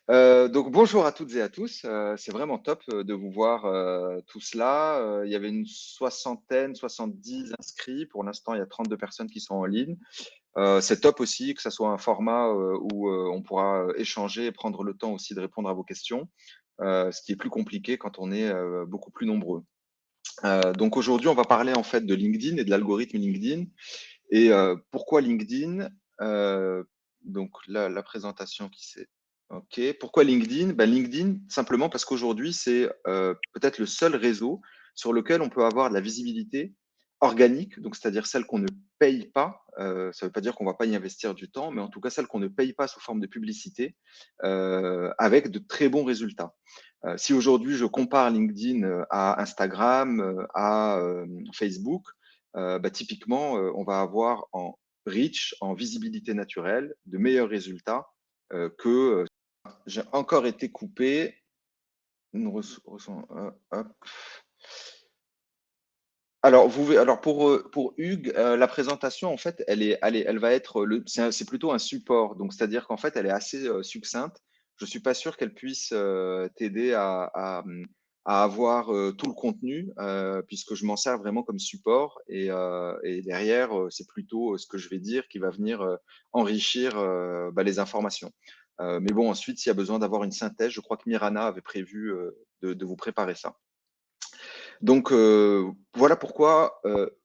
Donc bonjour à toutes et à tous, c'est vraiment top, de vous voir, tous là. Il y avait une soixantaine, 70 inscrits. Pour l'instant, il y a 32 personnes qui sont en ligne. C'est top aussi que ça soit un format, où, on pourra, échanger et prendre le temps aussi de répondre à vos questions, ce qui est plus compliqué quand on est, beaucoup plus nombreux. Donc aujourd'hui, on va parler en fait de LinkedIn et de l'algorithme LinkedIn et pourquoi LinkedIn? Heu, donc là, la présentation qui s'est OK. Pourquoi LinkedIn? Bah, LinkedIn, simplement parce qu'aujourd'hui, c'est, peut-être le seul réseau sur lequel on peut avoir de la visibilité organique, donc c'est-à-dire celle qu'on ne paye pas. Ça ne veut pas dire qu'on ne va pas y investir du temps, mais en tout cas celle qu'on ne paye pas sous forme de publicité, avec de très bons résultats. Si aujourd'hui je compare LinkedIn, à Instagram, à, Facebook, bah, typiquement, on va avoir en reach, en visibilité naturelle, de meilleurs résultats, que, j'ai encore été coupé. Une hop. Alors pour Hugues, la présentation en fait, elle va être c'est plutôt un support, donc c'est-à-dire qu'en fait, elle est assez, succincte. Je suis pas sûr qu'elle puisse, t'aider à avoir, tout le contenu, puisque je m'en sers vraiment comme support et derrière, c'est plutôt, ce que je vais dire qui va venir, enrichir, bah, les informations. Mais bon, ensuite, s'il y a besoin d'avoir une synthèse, je crois que Mirana avait prévu, de vous préparer ça. Donc, voilà pourquoi,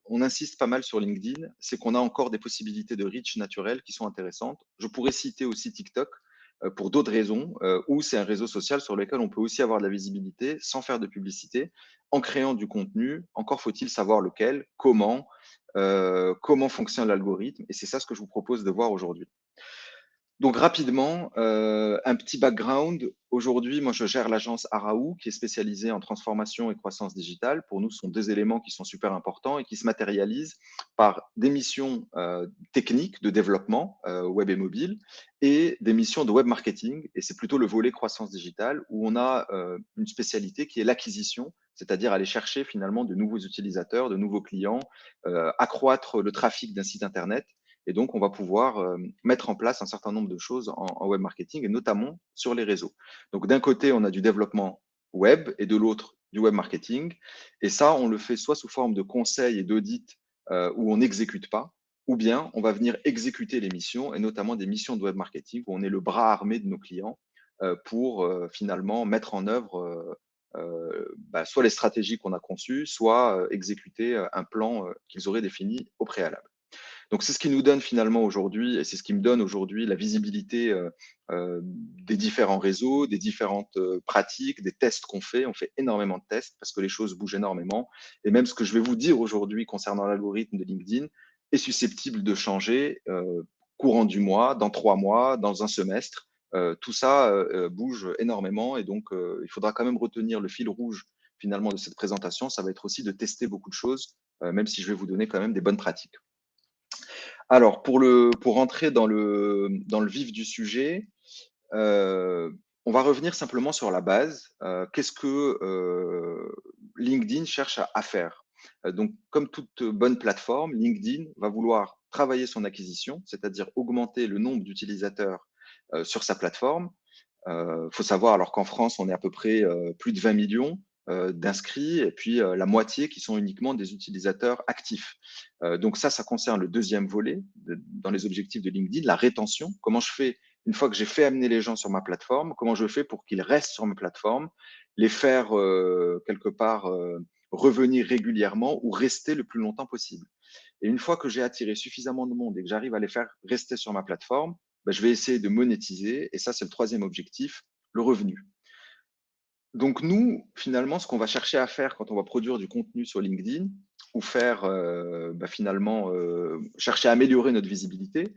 on insiste pas mal sur LinkedIn, c'est qu'on a encore des possibilités de reach naturel qui sont intéressantes. Je pourrais citer aussi TikTok, pour d'autres raisons, où c'est un réseau social sur lequel on peut aussi avoir de la visibilité sans faire de publicité, en créant du contenu. Encore faut-il savoir lequel, comment fonctionne l'algorithme et c'est ça ce que je vous propose de voir aujourd'hui. Donc rapidement, un petit background. Aujourd'hui, moi, je gère l'agence Araou, qui est spécialisée en transformation et croissance digitale. Pour nous, ce sont 2 éléments qui sont super importants et qui se matérialisent par des missions, techniques de développement, web et mobile et des missions de web marketing et c'est plutôt le volet croissance digitale où on a, une spécialité qui est l'acquisition, c'est-à-dire aller chercher finalement de nouveaux utilisateurs, de nouveaux clients, accroître le trafic d'un site internet et donc, on va pouvoir mettre en place un certain nombre de choses en web marketing et notamment sur les réseaux. Donc, d'un côté, on a du développement web et de l'autre, du web marketing. Et ça, on le fait soit sous forme de conseils et d'audits où on n'exécute pas, ou bien on va venir exécuter les missions et notamment des missions de web marketing où on est le bras armé de nos clients pour finalement mettre en œuvre bah, soit les stratégies qu'on a conçues, soit exécuter un plan qu'ils auraient défini au préalable. Donc c'est ce qui nous donne finalement aujourd'hui et c'est ce qui me donne aujourd'hui la visibilité, des différents réseaux, des différentes, pratiques, des tests qu'on fait. On fait énormément de tests parce que les choses bougent énormément et même ce que je vais vous dire aujourd'hui concernant l'algorithme de LinkedIn est susceptible de changer, courant du mois, dans 3 mois, dans un semestre. Tout ça, bouge énormément et donc il faudra quand même retenir le fil rouge finalement de cette présentation. Ça va être aussi de tester beaucoup de choses, même si je vais vous donner quand même des bonnes pratiques. Alors pour rentrer dans le vif du sujet, on va revenir simplement sur la base. Qu'est-ce que, LinkedIn cherche à faire? Donc comme toute bonne plateforme, LinkedIn va vouloir travailler son acquisition, c'est-à-dire augmenter le nombre d'utilisateurs, sur sa plateforme. Faut savoir alors qu'en France, on est à peu près, plus de 20 millions d'inscrits et puis, la moitié qui sont uniquement des utilisateurs actifs. Donc ça concerne le deuxième volet dans les objectifs de LinkedIn, la rétention. Comment je fais une fois que j'ai fait amener les gens sur ma plateforme, comment je fais pour qu'ils restent sur ma plateforme, les faire, quelque part, revenir régulièrement ou rester le plus longtemps possible. Et une fois que j'ai attiré suffisamment de monde et que j'arrive à les faire rester sur ma plateforme, bah, je vais essayer de monétiser. Et ça, c'est le troisième objectif, le revenu. Donc nous, finalement, ce qu'on va chercher à faire quand on va produire du contenu sur LinkedIn ou faire bah, finalement chercher à améliorer notre visibilité,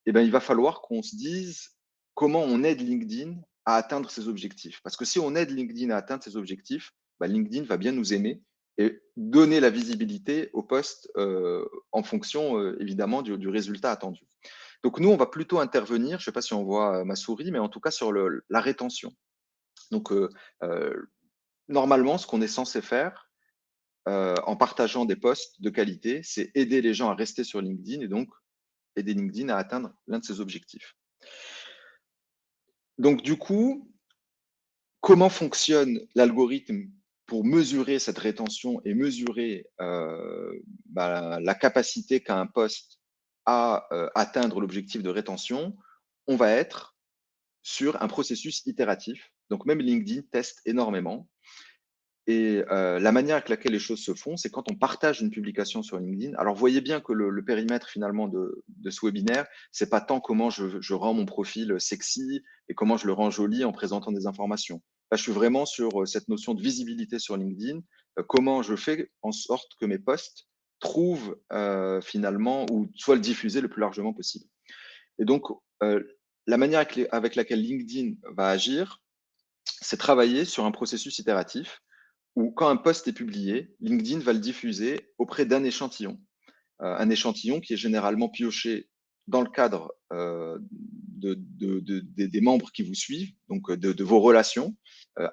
eh ben, il va falloir qu'on se dise comment on aide LinkedIn à atteindre ses objectifs. Parce que si on aide LinkedIn à atteindre ses objectifs, bah, LinkedIn va bien nous aimer et donner la visibilité au poste en fonction évidemment du résultat attendu. Donc nous, on va plutôt intervenir, je ne sais pas si on voit ma souris, mais en tout cas sur la rétention. Donc normalement, ce qu'on est censé faire en partageant des posts de qualité, c'est aider les gens à rester sur LinkedIn et donc aider LinkedIn à atteindre l'un de ses objectifs. Donc du coup, comment fonctionne l'algorithme pour mesurer cette rétention et mesurer la capacité qu'a un poste à atteindre l'objectif de rétention? On va être sur un processus itératif. Donc même LinkedIn teste énormément. Et la manière avec laquelle les choses se font, c'est quand on partage une publication sur LinkedIn. Alors, vous voyez bien que le périmètre finalement de ce webinaire, c'est pas tant comment je rends mon profil sexy et comment je le rends joli en présentant des informations. Là, je suis vraiment sur cette notion de visibilité sur LinkedIn, comment je fais en sorte que mes posts trouvent finalement ou soient le diffusés le plus largement possible. Et donc, la manière avec laquelle LinkedIn va agir, c'est travailler sur un processus itératif où quand un post est publié, LinkedIn va le diffuser auprès d'un échantillon. Un échantillon qui est généralement pioché dans le cadre des membres qui vous suivent, donc de vos relations,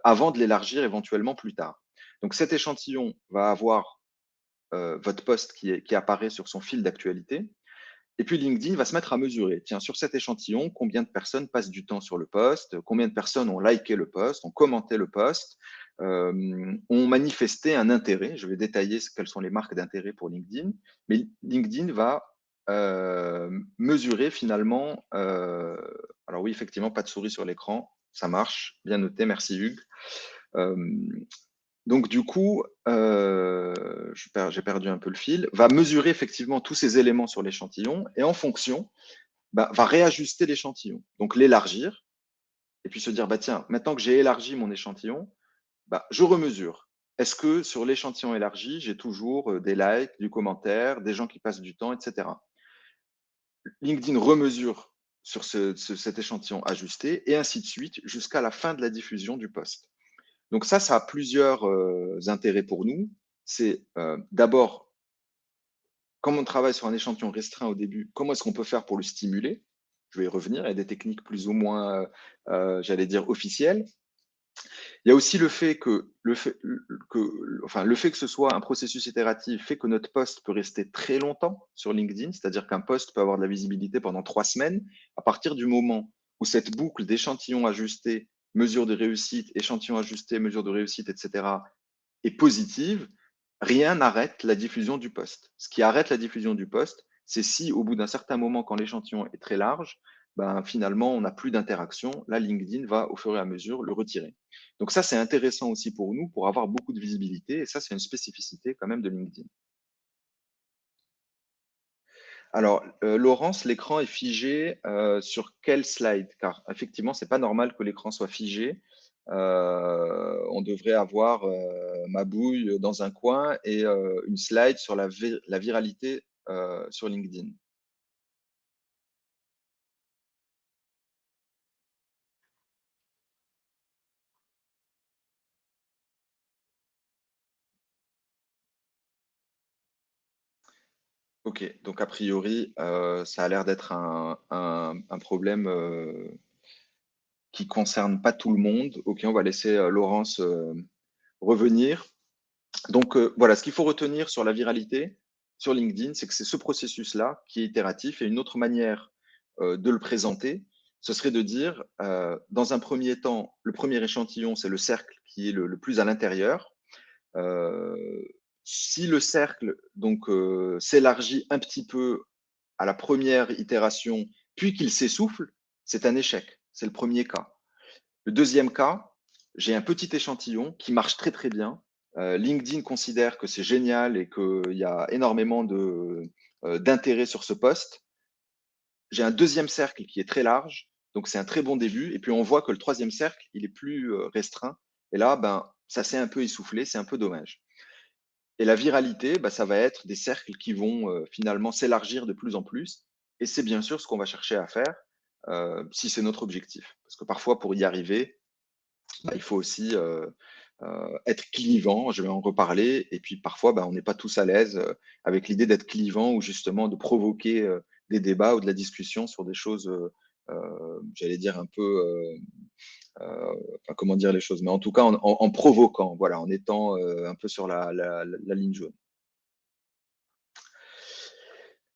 avant de l'élargir éventuellement plus tard. Donc cet échantillon va avoir votre post qui apparaît sur son fil d'actualité. Et puis LinkedIn va se mettre à mesurer, tiens, sur cet échantillon, combien de personnes passent du temps sur le post, combien de personnes ont liké le post, ont commenté le post, ont manifesté un intérêt. Je vais détailler quelles sont les marques d'intérêt pour LinkedIn. Mais LinkedIn va mesurer finalement, alors oui, effectivement, pas de souris sur l'écran, ça marche, bien noté, merci Hugues. Euh, donc du coup, j'ai perdu un peu le fil, va mesurer effectivement tous ces éléments sur l'échantillon et en fonction, va réajuster l'échantillon. Donc l'élargir et puis se dire, bah tiens, maintenant que j'ai élargi mon échantillon, je remesure. Est-ce que sur l'échantillon élargi, j'ai toujours des likes, du commentaire, des gens qui passent du temps, etc. LinkedIn remesure sur cet échantillon ajusté et ainsi de suite jusqu'à la fin de la diffusion du post. Donc ça a plusieurs intérêts pour nous. C'est d'abord, comme on travaille sur un échantillon restreint au début, comment est-ce qu'on peut faire pour le stimuler? Je vais y revenir, il y a des techniques plus ou moins, j'allais dire, officielles. Il y a aussi le fait que ce soit un processus itératif fait que notre post peut rester très longtemps sur LinkedIn, c'est-à-dire qu'un post peut avoir de la visibilité pendant 3 semaines. À partir du moment où cette boucle d'échantillons ajustés, mesure de réussite, échantillon ajusté, mesure de réussite, etc., est positive, rien n'arrête la diffusion du post. Ce qui arrête la diffusion du post, c'est si au bout d'un certain moment, quand l'échantillon est très large, finalement, on n'a plus d'interaction. Là, LinkedIn va, au fur et à mesure, le retirer. Donc ça, c'est intéressant aussi pour nous, pour avoir beaucoup de visibilité. Et ça, c'est une spécificité quand même de LinkedIn. Alors, Laurence, l'écran est figé sur quel slide? Car effectivement, c'est pas normal que l'écran soit figé. On devrait avoir ma bouille dans un coin et une slide sur la viralité sur LinkedIn. Ok, donc a priori, ça a l'air d'être un problème qui concerne pas tout le monde. Ok, on va laisser Laurence revenir. Donc voilà, ce qu'il faut retenir sur la viralité sur LinkedIn, c'est que c'est ce processus-là qui est itératif et une autre manière de le présenter, ce serait de dire, dans un premier temps, le premier échantillon, c'est le cercle qui est le plus à l'intérieur. Euh, si le cercle donc s'élargit un petit peu à la première itération, puis qu'il s'essouffle, c'est un échec. C'est le premier cas. Le deuxième cas, j'ai un petit échantillon qui marche très très bien. LinkedIn considère que c'est génial et qu'il y a énormément d'intérêt sur ce poste. J'ai un deuxième cercle qui est très large, donc c'est un très bon début. Et puis on voit que le troisième cercle, il est plus restreint. Et là, ça s'est un peu essoufflé, c'est un peu dommage. Et la viralité, ça va être des cercles qui vont finalement s'élargir de plus en plus. Et c'est bien sûr ce qu'on va chercher à faire si c'est notre objectif. Parce que parfois, pour y arriver, il faut aussi être clivant, je vais en reparler, et puis parfois on n'est pas tous à l'aise avec l'idée d'être clivant ou justement de provoquer des débats ou de la discussion sur des choses, j'allais dire un peu, comment dire les choses, mais en tout cas en provoquant, voilà, en étant un peu sur la ligne jaune.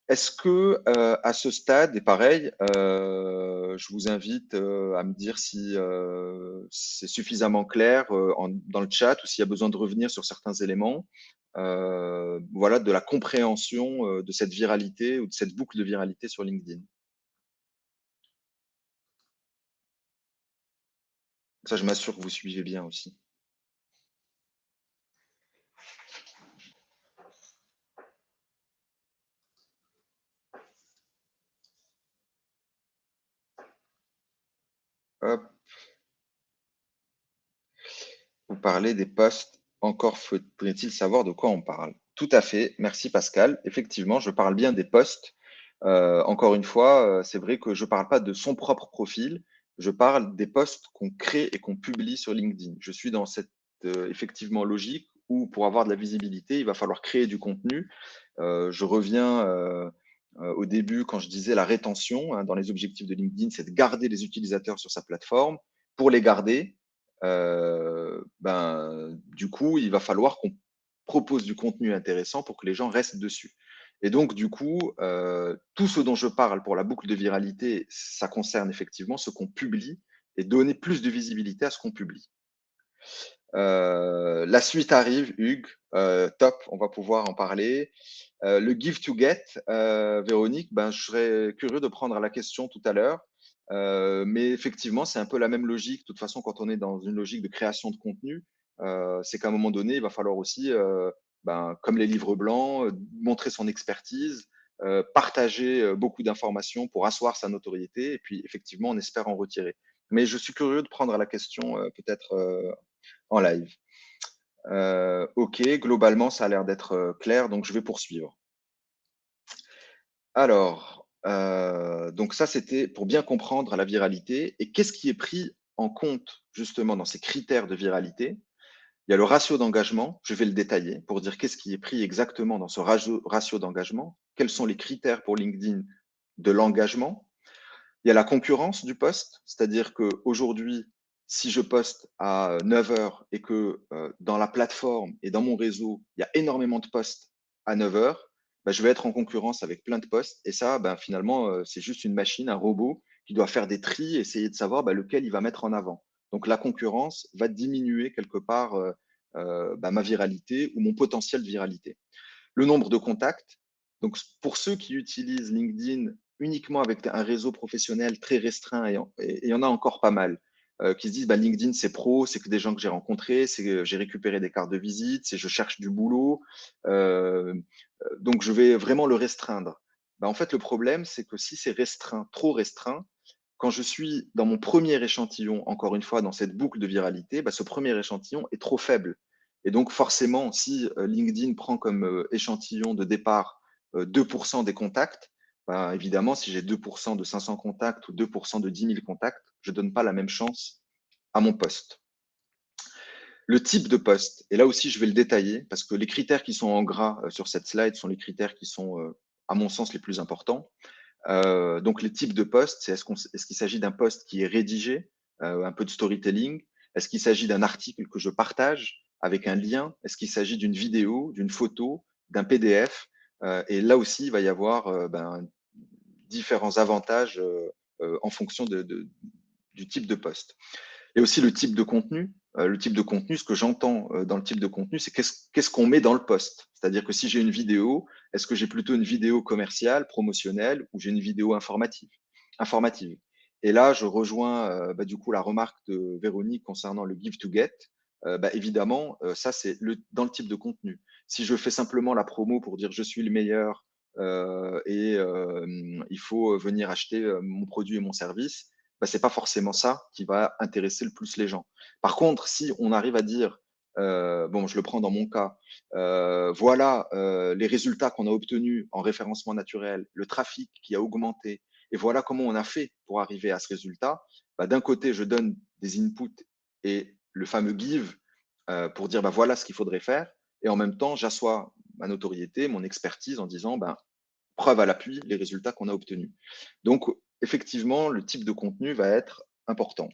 Est-ce que à ce stade, et pareil, je vous invite à me dire si c'est suffisamment clair dans le chat ou s'il y a besoin de revenir sur certains éléments, voilà, de la compréhension de cette viralité ou de cette boucle de viralité sur LinkedIn. Ça, je m'assure que vous suivez bien aussi. Hop. Vous parlez des posts, encore faudrait-il savoir de quoi on parle. Tout à fait, merci Pascal. Effectivement, je parle bien des posts. Encore une fois, c'est vrai que je ne parle pas de son propre profil, je parle des posts qu'on crée et qu'on publie sur LinkedIn. Je suis dans cette effectivement logique où pour avoir de la visibilité, il va falloir créer du contenu. Je reviens au début quand je disais la rétention, hein, dans les objectifs de LinkedIn, c'est de garder les utilisateurs sur sa plateforme. Pour les garder, du coup, il va falloir qu'on propose du contenu intéressant pour que les gens restent dessus. Et donc, du coup, tout ce dont je parle pour la boucle de viralité, ça concerne effectivement ce qu'on publie et donner plus de visibilité à ce qu'on publie. La suite arrive, Hugues. Top, on va pouvoir en parler. Le give to get, Véronique, ben, je serais curieux de prendre la question tout à l'heure. Mais effectivement, c'est un peu la même logique. De toute façon, quand on est dans une logique de création de contenu, c'est qu'à un moment donné, il va falloir aussi, comme les livres blancs, montrer son expertise, partager beaucoup d'informations pour asseoir sa notoriété, et puis effectivement, on espère en retirer. Mais je suis curieux de prendre la question peut-être en live. Ok, globalement, ça a l'air d'être clair, donc je vais poursuivre. Alors, donc ça, c'était pour bien comprendre la viralité. Et qu'est-ce qui est pris en compte justement dans ces critères de viralité? Il y a le ratio d'engagement, je vais le détailler pour dire qu'est-ce qui est pris exactement dans ce ratio d'engagement, quels sont les critères pour LinkedIn de l'engagement. Il y a la concurrence du poste, c'est-à-dire qu'aujourd'hui, si je poste à 9 heures et que dans la plateforme et dans mon réseau, il y a énormément de posts à 9 heures, je vais être en concurrence avec plein de posts. Et ça, finalement, c'est juste une machine, un robot qui doit faire des tris, essayer de savoir lequel il va mettre en avant. Donc la concurrence va diminuer quelque part ma viralité ou mon potentiel de viralité. Le nombre de contacts. Donc, pour ceux qui utilisent LinkedIn uniquement avec un réseau professionnel très restreint, et il y en a encore pas mal, qui se disent LinkedIn, c'est pro, c'est que des gens que j'ai rencontrés, c'est que j'ai récupéré des cartes de visite, c'est je cherche du boulot. Donc, je vais vraiment le restreindre. En fait, le problème, c'est que si c'est restreint, trop restreint, quand je suis dans mon premier échantillon, encore une fois, dans cette boucle de viralité, ce premier échantillon est trop faible. Et donc, forcément, si LinkedIn prend comme échantillon de départ 2% des contacts, évidemment, si j'ai 2% de 500 contacts ou 2% de 10 000 contacts, je ne donne pas la même chance à mon poste. Le type de poste, et là aussi, je vais le détailler parce que les critères qui sont en gras sur cette slide sont les critères qui sont, à mon sens, les plus importants. Donc, les types de postes, c'est est-ce qu'il s'agit d'un poste qui est rédigé, un peu de storytelling? Est-ce qu'il s'agit d'un article que je partage avec un lien? Est-ce qu'il s'agit d'une vidéo, d'une photo, d'un PDF? Et là aussi, il va y avoir différents avantages en fonction du type de poste. Et aussi le type de contenu. Le type de contenu, ce que j'entends dans le type de contenu, c'est qu'est-ce qu'on met dans le poste. C'est-à-dire que si j'ai une vidéo, est-ce que j'ai plutôt une vidéo commerciale, promotionnelle, ou j'ai une vidéo informative. Et là, je rejoins du coup la remarque de Véronique concernant le give to get. Évidemment, ça c'est dans le type de contenu. Si je fais simplement la promo pour dire je suis le meilleur il faut venir acheter mon produit et mon service, c'est pas forcément ça qui va intéresser le plus les gens. Par contre, si on arrive à dire, bon, je le prends dans mon cas, voilà les résultats qu'on a obtenus en référencement naturel, le trafic qui a augmenté, et voilà comment on a fait pour arriver à ce résultat. D'un côté, je donne des inputs et le fameux give pour dire voilà ce qu'il faudrait faire, et en même temps, j'assois ma notoriété, mon expertise en disant preuve à l'appui les résultats qu'on a obtenus. Donc, effectivement, le type de contenu va être important.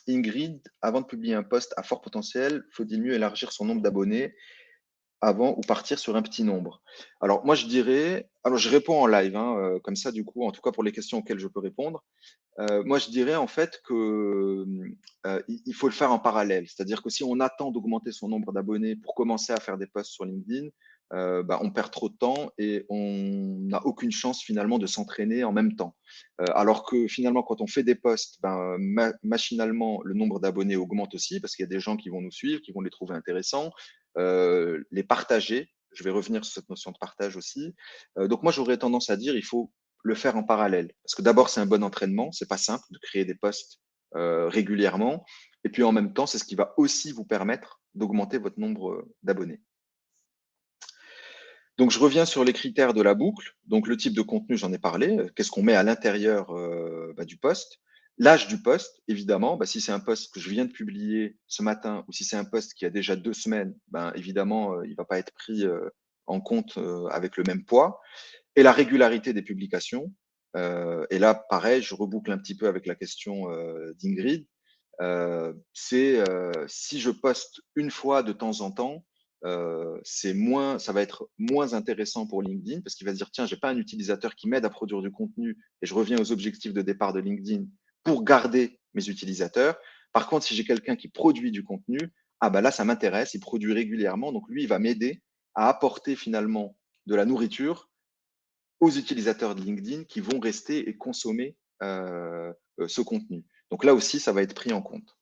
Ingrid, avant de publier un post à fort potentiel, faut-il mieux élargir son nombre d'abonnés? avant ou partir sur un petit nombre? Alors moi, je dirais, alors je réponds en live, hein, comme ça, du coup, en tout cas pour les questions auxquelles je peux répondre. Moi, je dirais en fait que, il faut le faire en parallèle. C'est-à-dire que si on attend d'augmenter son nombre d'abonnés pour commencer à faire des posts sur LinkedIn, bah, on perd trop de temps et on n'a aucune chance finalement de s'entraîner en même temps. Alors que finalement, quand on fait des posts, ben, machinalement, le nombre d'abonnés augmente aussi parce qu'il y a des gens qui vont nous suivre, qui vont les trouver intéressants, les partager. Je vais revenir sur cette notion de partage aussi. Donc moi, j'aurais tendance à dire, il faut le faire en parallèle. Parce que d'abord, c'est un bon entraînement. C'est pas simple de créer des posts régulièrement. Et puis en même temps, c'est ce qui va aussi vous permettre d'augmenter votre nombre d'abonnés. Donc, je reviens sur les critères de la boucle. Donc, le type de contenu, j'en ai parlé. Qu'est-ce qu'on met à l'intérieur du post? L'âge du post, évidemment. Bah, si c'est un post que je viens de publier ce matin ou si c'est un post qui a déjà 2 semaines, ben, évidemment, il ne va pas être pris en compte avec le même poids. Et la régularité des publications. Et là, pareil, je reboucle un petit peu avec la question d'Ingrid. C'est si je poste une fois de temps en temps, ça va être moins intéressant pour LinkedIn parce qu'il va se dire tiens, j'ai pas un utilisateur qui m'aide à produire du contenu et je reviens aux objectifs de départ de LinkedIn pour garder mes utilisateurs. Par contre, si j'ai quelqu'un qui produit du contenu, ah bah là, ça m'intéresse, il produit régulièrement, donc lui, il va m'aider à apporter finalement de la nourriture aux utilisateurs de LinkedIn qui vont rester et consommer ce contenu. Donc là aussi, ça va être pris en compte.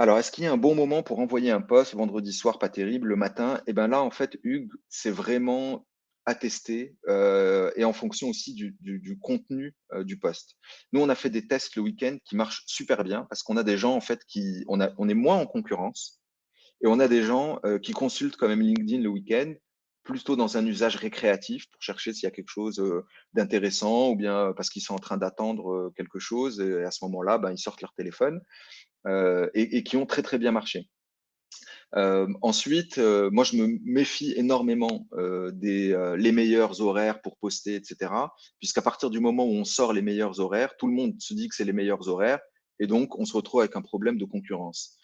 Alors, est-ce qu'il y a un bon moment pour envoyer un post vendredi soir, pas terrible, le matin? Eh bien là, en fait, Hugues, c'est vraiment à tester et en fonction aussi du contenu du post. Nous, on a fait des tests le week-end qui marchent super bien parce qu'on a des gens, en fait, on est moins en concurrence et on a des gens qui consultent quand même LinkedIn le week-end, plutôt dans un usage récréatif pour chercher s'il y a quelque chose d'intéressant ou bien parce qu'ils sont en train d'attendre quelque chose et à ce moment-là, ben, ils sortent leur téléphone et qui ont très très bien marché. Ensuite, moi je me méfie énormément des les meilleurs horaires pour poster, etc. Puisqu'à partir du moment où on sort les meilleurs horaires, tout le monde se dit que c'est les meilleurs horaires et donc on se retrouve avec un problème de concurrence.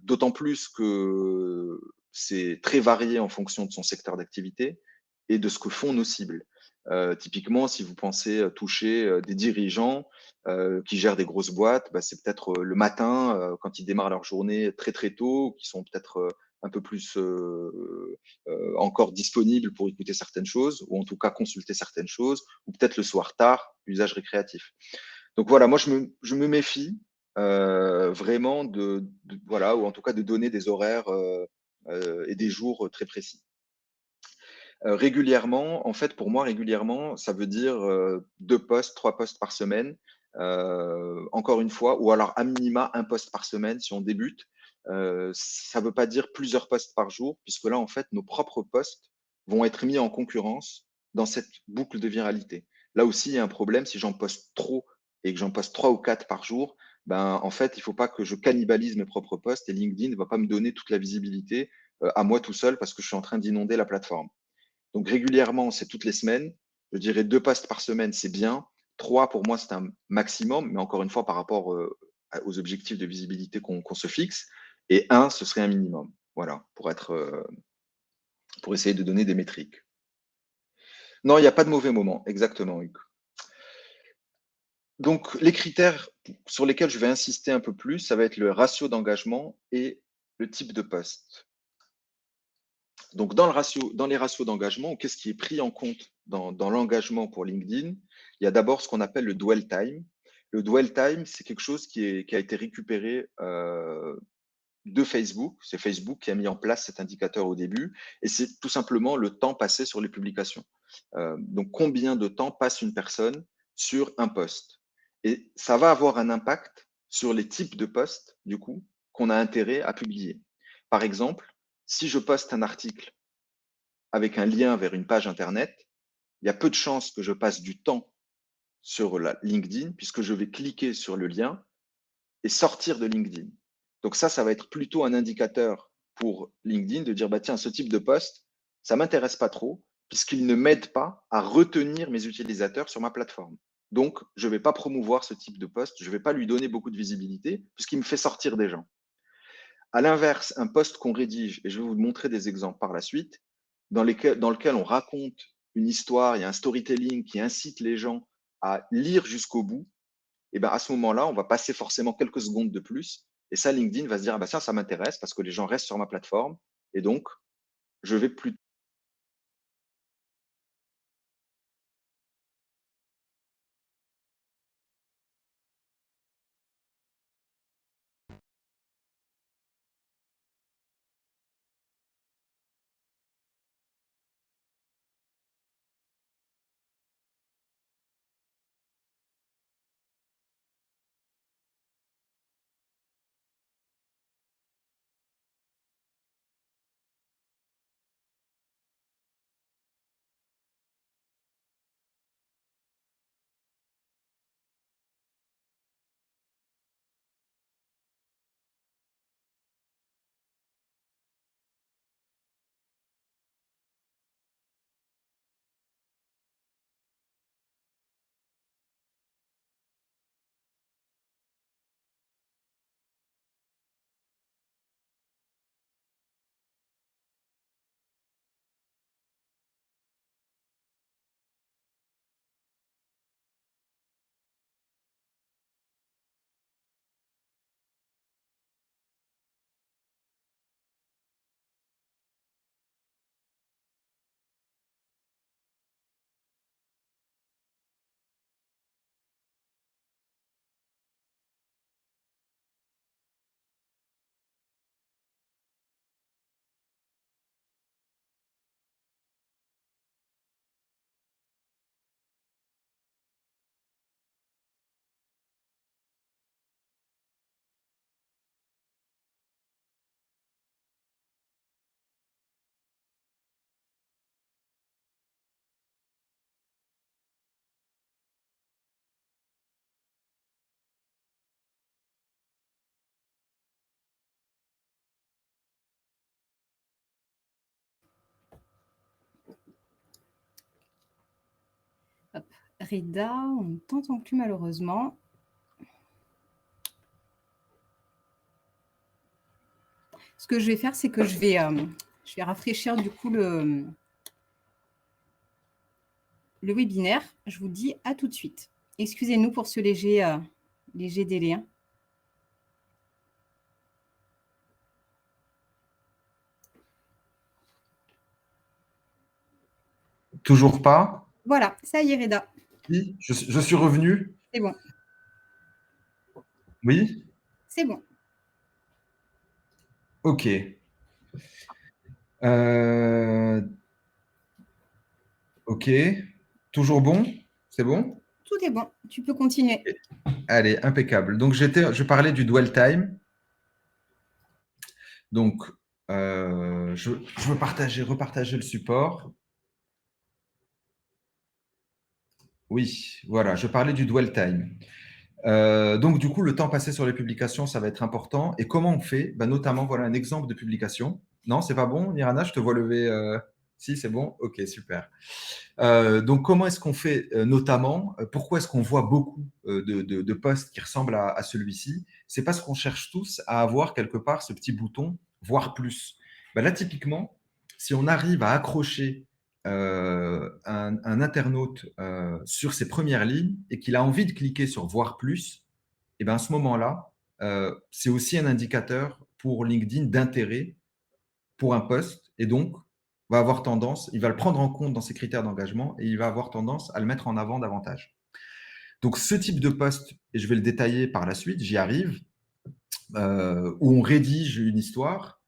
D'autant plus que c'est très varié en fonction de son secteur d'activité et de ce que font nos cibles. Typiquement, si vous pensez toucher des dirigeants qui gèrent des grosses boîtes, bah, c'est peut-être le matin quand ils démarrent leur journée très très tôt, qui sont peut-être un peu plus encore disponibles pour écouter certaines choses, ou en tout cas consulter certaines choses, ou peut-être le soir tard, usage récréatif. Donc voilà, moi je me méfie vraiment voilà, ou en tout cas de donner des horaires et des jours très précis. Régulièrement, en fait, pour moi, régulièrement, ça veut dire 2 posts, 3 posts par semaine, encore une fois, ou alors à minima un post par semaine si on débute. Ça ne veut pas dire plusieurs posts par jour, puisque là, en fait, nos propres posts vont être mis en concurrence dans cette boucle de viralité. Là aussi, il y a un problème, si j'en poste trop et que j'en poste 3 ou 4 par jour, ben, en fait, il ne faut pas que je cannibalise mes propres posts et LinkedIn ne va pas me donner toute la visibilité à moi tout seul parce que je suis en train d'inonder la plateforme. Donc régulièrement, c'est toutes les semaines. Je dirais 2 posts par semaine, c'est bien. 3 pour moi, c'est un maximum, mais encore une fois, par rapport aux objectifs de visibilité qu'on se fixe. Et un, ce serait un minimum. Voilà, pour essayer de donner des métriques. Non, il n'y a pas de mauvais moment, exactement, Hugues. Donc, les critères sur lesquels je vais insister un peu plus, ça va être le ratio d'engagement et le type de poste. Donc, dans les ratios d'engagement, qu'est-ce qui est pris en compte dans l'engagement pour LinkedIn? Il y a d'abord ce qu'on appelle le dwell time. Le dwell time, c'est quelque chose qui a été récupéré de Facebook. C'est Facebook qui a mis en place cet indicateur au début et c'est tout simplement le temps passé sur les publications. Donc, combien de temps passe une personne sur un post? Et ça va avoir un impact sur les types de posts, du coup, qu'on a intérêt à publier. Par exemple, si je poste un article avec un lien vers une page Internet, il y a peu de chances que je passe du temps sur la LinkedIn puisque je vais cliquer sur le lien et sortir de LinkedIn. Donc ça va être plutôt un indicateur pour LinkedIn de dire, bah tiens, ce type de poste, ça m'intéresse pas trop puisqu'il ne m'aide pas à retenir mes utilisateurs sur ma plateforme. Donc, je ne vais pas promouvoir ce type de poste, je ne vais pas lui donner beaucoup de visibilité puisqu'il me fait sortir des gens. À l'inverse, un post qu'on rédige, et je vais vous montrer des exemples par la suite, dans lequel on raconte une histoire, il y a un storytelling qui incite les gens à lire jusqu'au bout, et ben à ce moment-là, on va passer forcément quelques secondes de plus. Et ça, LinkedIn va se dire, ah ben ça m'intéresse parce que les gens restent sur ma plateforme. Et donc, je vais plus Hop. Reda, on ne t'entend plus malheureusement. Ce que je vais faire, c'est que je vais rafraîchir du coup le webinaire. Je vous dis à tout de suite. Excusez-nous pour ce léger délai. Toujours pas? Voilà, ça y est, Reda. Oui, je suis revenu. C'est bon. Oui? C'est bon. Ok. Ok. Toujours bon? C'est bon? Tout est bon. Tu peux continuer. Allez, impeccable. Donc, je parlais du dwell time. Donc, je veux repartager le support. Oui, voilà, je parlais du dwell time. Donc, du coup, le temps passé sur les publications, ça va être important. Et comment on fait? Ben, notamment, voilà un exemple de publication. Non, c'est pas bon, Nirana, je te vois lever. Si, c'est bon? Ok, super. Donc, comment est-ce qu'on fait notamment pourquoi est-ce qu'on voit beaucoup de posts qui ressemblent à celui-ci? C'est parce qu'on cherche tous à avoir quelque part ce petit bouton voir plus. Ben là, typiquement, si on arrive à accrocher un internaute sur ses premières lignes et qu'il a envie de cliquer sur voir plus, et ben à ce moment-là, c'est aussi un indicateur pour LinkedIn d'intérêt pour un poste et donc va avoir tendance, il va le prendre en compte dans ses critères d'engagement et il va avoir tendance à le mettre en avant davantage. Donc ce type de poste, et je vais le détailler par la suite, j'y arrive, où on rédige une histoire,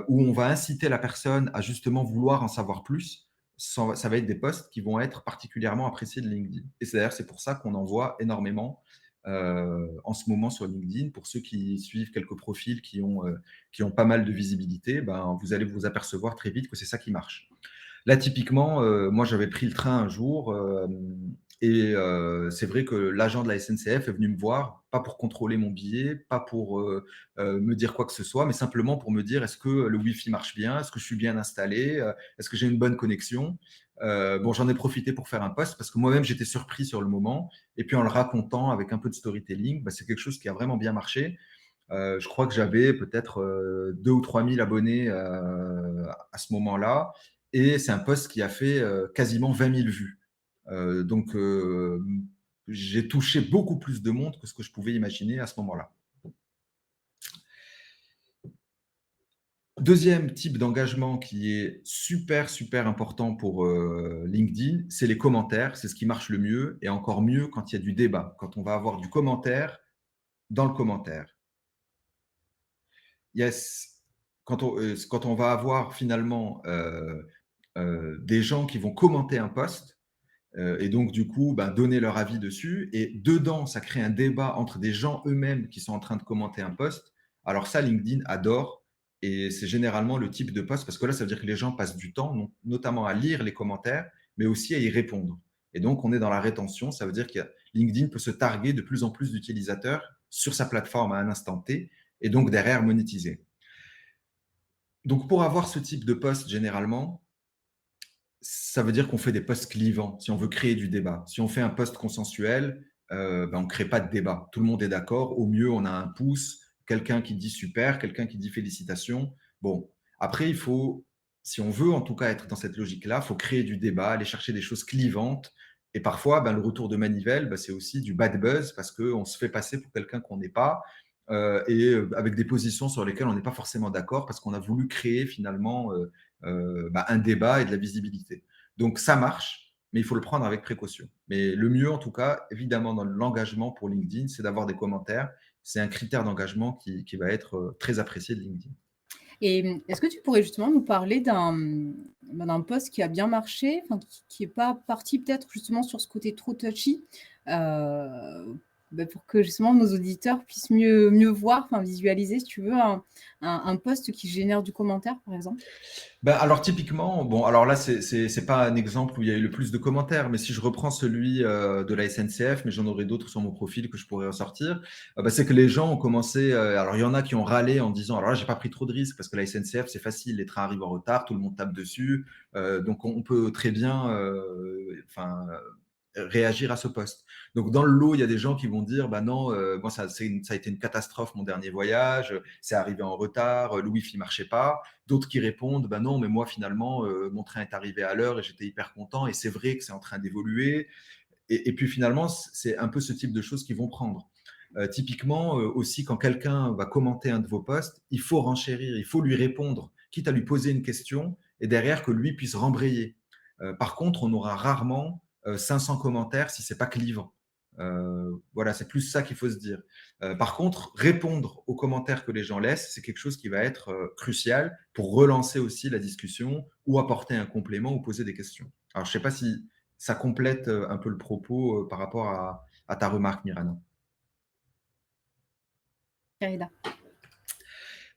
où on va inciter la personne à justement vouloir en savoir plus, ça va être des posts qui vont être particulièrement appréciés de LinkedIn. Et c'est d'ailleurs c'est pour ça qu'on en voit énormément en ce moment sur LinkedIn. Pour ceux qui suivent quelques profils qui ont pas mal de visibilité, ben, vous allez vous apercevoir très vite que c'est ça qui marche. Là, typiquement, moi, j'avais pris le train un jour et c'est vrai que l'agent de la SNCF est venu me voir, pas pour contrôler mon billet, pas pour me dire quoi que ce soit, mais simplement pour me dire est-ce que le Wi-Fi marche bien, est-ce que je suis bien installé, est-ce que j'ai une bonne connexion. Bon, j'en ai profité pour faire un post parce que moi-même, j'étais surpris sur le moment. Et puis, en le racontant avec un peu de storytelling, bah, c'est quelque chose qui a vraiment bien marché. Je crois que j'avais peut-être 2 ou 3 000 abonnés à ce moment-là. Et c'est un post qui a fait quasiment 20 000 vues. Donc, j'ai touché beaucoup plus de monde que ce que je pouvais imaginer à ce moment-là. Deuxième type d'engagement qui est super, super important pour LinkedIn, c'est les commentaires. C'est ce qui marche le mieux et encore mieux quand il y a du débat, quand on va avoir du commentaire dans le commentaire. Yes, quand on va avoir finalement des gens qui vont commenter un post et donc du coup donner leur avis dessus et dedans, ça crée un débat entre des gens eux-mêmes qui sont en train de commenter un post. Alors ça, LinkedIn adore et c'est généralement le type de post parce que là, ça veut dire que les gens passent du temps, notamment à lire les commentaires, mais aussi à y répondre. Et donc, on est dans la rétention. Ça veut dire que LinkedIn peut se targuer de plus en plus d'utilisateurs sur sa plateforme à un instant T et donc derrière monétiser. Donc, pour avoir ce type de post, généralement, ça veut dire qu'on fait des posts clivants, si on veut créer du débat. Si on fait un post consensuel, on ne crée pas de débat. Tout le monde est d'accord. Au mieux, on a un pouce, quelqu'un qui dit super, quelqu'un qui dit félicitations. Bon, après, il faut, si on veut en tout cas être dans cette logique-là, il faut créer du débat, aller chercher des choses clivantes. Et parfois, le retour de manivelle, c'est aussi du bad buzz parce qu'on se fait passer pour quelqu'un qu'on n'est pas avec des positions sur lesquelles on n'est pas forcément d'accord parce qu'on a voulu créer finalement un débat et de la visibilité. Donc ça marche, mais il faut le prendre avec précaution. Mais le mieux, en tout cas, évidemment, dans l'engagement pour LinkedIn, c'est d'avoir des commentaires. C'est un critère d'engagement qui va être très apprécié de LinkedIn. Et est-ce que tu pourrais justement nous parler d'un post qui a bien marché, qui n'est pas parti peut-être justement sur ce côté trop touchy, pour que justement nos auditeurs puissent mieux voir, visualiser, si tu veux, un post qui génère du commentaire, par exemple? Alors typiquement, bon, alors là, c'est pas un exemple où il y a eu le plus de commentaires, mais si je reprends celui de la SNCF, mais j'en aurai d'autres sur mon profil que je pourrais ressortir, c'est que les gens ont commencé, alors il y en a qui ont râlé en disant, alors là, j'ai pas pris trop de risques parce que la SNCF, c'est facile, les trains arrivent en retard, tout le monde tape dessus, donc on peut très bien, réagir à ce poste. Donc, dans le lot, il y a des gens qui vont dire, non, moi, ça a été une catastrophe, mon dernier voyage, c'est arrivé en retard, le Wi-Fi marchait pas. D'autres qui répondent, non, mais moi, finalement, mon train est arrivé à l'heure et j'étais hyper content et c'est vrai que c'est en train d'évoluer. Et puis, finalement, c'est un peu ce type de choses qu'ils vont prendre. Typiquement, aussi, quand quelqu'un va commenter un de vos posts, il faut renchérir, il faut lui répondre, quitte à lui poser une question et derrière que lui puisse rembrayer. Par contre, on aura rarement 500 commentaires si c'est pas clivant. Voilà, c'est plus ça qu'il faut se dire. Par contre, répondre aux commentaires que les gens laissent, c'est quelque chose qui va être crucial pour relancer aussi la discussion ou apporter un complément ou poser des questions. Alors, je ne sais pas si ça complète un peu le propos par rapport à ta remarque, Mirana. Karina.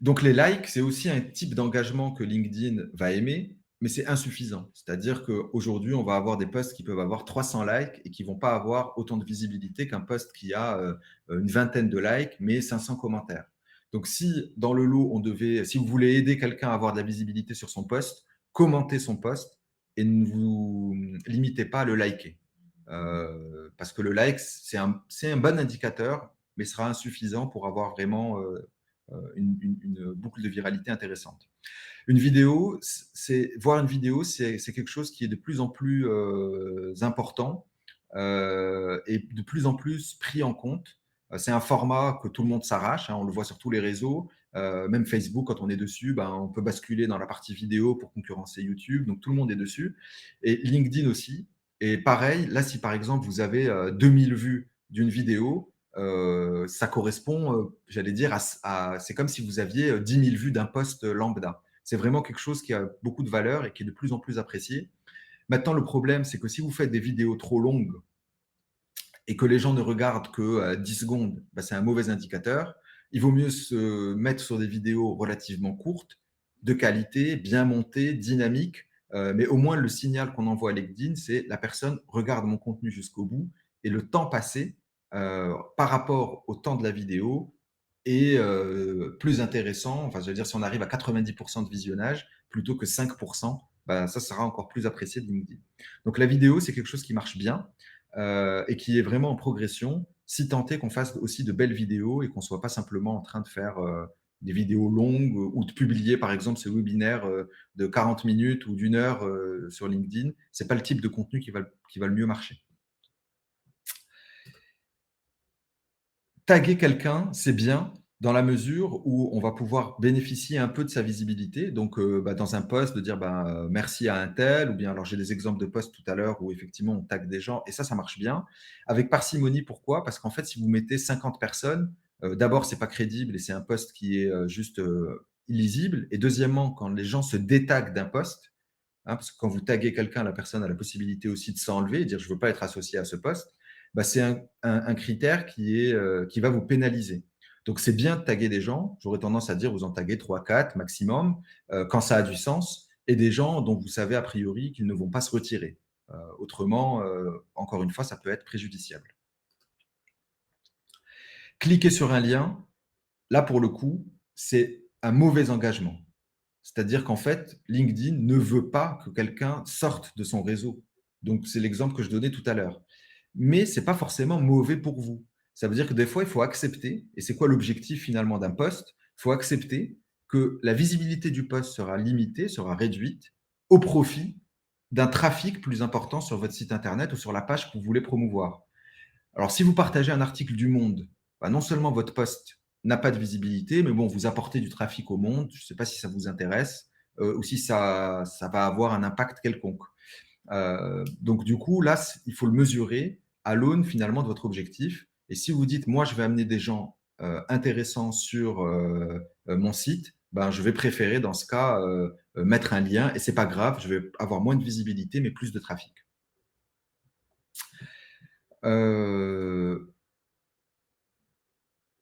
Donc, les likes, c'est aussi un type d'engagement que LinkedIn va aimer, mais c'est insuffisant. C'est-à-dire qu'aujourd'hui, on va avoir des posts qui peuvent avoir 300 likes et qui ne vont pas avoir autant de visibilité qu'un post qui a une vingtaine de likes, mais 500 commentaires. Donc, si dans le lot, si vous voulez aider quelqu'un à avoir de la visibilité sur son post, commentez son post et ne vous limitez pas à le liker. Parce que le like, c'est un bon indicateur, mais sera insuffisant pour avoir vraiment une boucle de viralité intéressante. Une vidéo, voir une vidéo, c'est quelque chose qui est de plus en plus important et de plus en plus pris en compte. C'est un format que tout le monde s'arrache, on le voit sur tous les réseaux, même Facebook, quand on est dessus, on peut basculer dans la partie vidéo pour concurrencer YouTube, donc tout le monde est dessus. Et LinkedIn aussi. Et pareil, là, si par exemple vous avez 2000 vues d'une vidéo, ça correspond, j'allais dire, c'est comme si vous aviez 10 000 vues d'un post lambda. C'est vraiment quelque chose qui a beaucoup de valeur et qui est de plus en plus apprécié. Maintenant, le problème, c'est que si vous faites des vidéos trop longues et que les gens ne regardent que 10 secondes, c'est un mauvais indicateur. Il vaut mieux se mettre sur des vidéos relativement courtes, de qualité, bien montées, dynamiques, mais au moins le signal qu'on envoie à LinkedIn, c'est la personne regarde mon contenu jusqu'au bout et le temps passé par rapport au temps de la vidéo est plus intéressant. Enfin, je veux dire, si on arrive à 90% de visionnage plutôt que 5%, ça sera encore plus apprécié de LinkedIn. Donc la vidéo, c'est quelque chose qui marche bien et qui est vraiment en progression. si tant est qu'on fasse aussi de belles vidéos et qu'on ne soit pas simplement en train de faire des vidéos longues ou de publier, par exemple, ce webinaire de 40 minutes ou d'1 heure sur LinkedIn. Ce n'est pas le type de contenu qui va le mieux marcher. Taguer quelqu'un, c'est bien dans la mesure où on va pouvoir bénéficier un peu de sa visibilité. Donc, dans un post, de dire merci à un tel, ou bien alors j'ai des exemples de posts tout à l'heure où effectivement on tague des gens et ça marche bien. Avec parcimonie, pourquoi? Parce qu'en fait, si vous mettez 50 personnes, d'abord, c'est pas crédible et c'est un post qui est juste illisible. Et deuxièmement, quand les gens se détaguent d'un post, parce que quand vous taguez quelqu'un, la personne a la possibilité aussi de s'enlever et dire je ne veux pas être associé à ce poste, c'est un critère qui va vous pénaliser. Donc, c'est bien de taguer des gens. J'aurais tendance à dire vous en taguez 3, 4 maximum, quand ça a du sens, et des gens dont vous savez a priori qu'ils ne vont pas se retirer. Autrement, encore une fois, ça peut être préjudiciable. Cliquer sur un lien, là pour le coup, c'est un mauvais engagement. C'est-à-dire qu'en fait, LinkedIn ne veut pas que quelqu'un sorte de son réseau. Donc, c'est l'exemple que je donnais tout à l'heure. Mais ce n'est pas forcément mauvais pour vous. Ça veut dire que des fois, il faut accepter, et c'est quoi l'objectif finalement d'un post? Il faut accepter que la visibilité du post sera limitée, sera réduite au profit d'un trafic plus important sur votre site internet ou sur la page que vous voulez promouvoir. Alors, si vous partagez un article du Monde, non seulement votre post n'a pas de visibilité, mais bon, vous apportez du trafic au monde. Je ne sais pas si ça vous intéresse ou si ça va avoir un impact quelconque. Donc, du coup, là, il faut le mesurer à l'aune finalement de votre objectif. Et si vous dites, moi, je vais amener des gens intéressants sur mon site, je vais préférer dans ce cas mettre un lien. Et ce n'est pas grave, je vais avoir moins de visibilité, mais plus de trafic.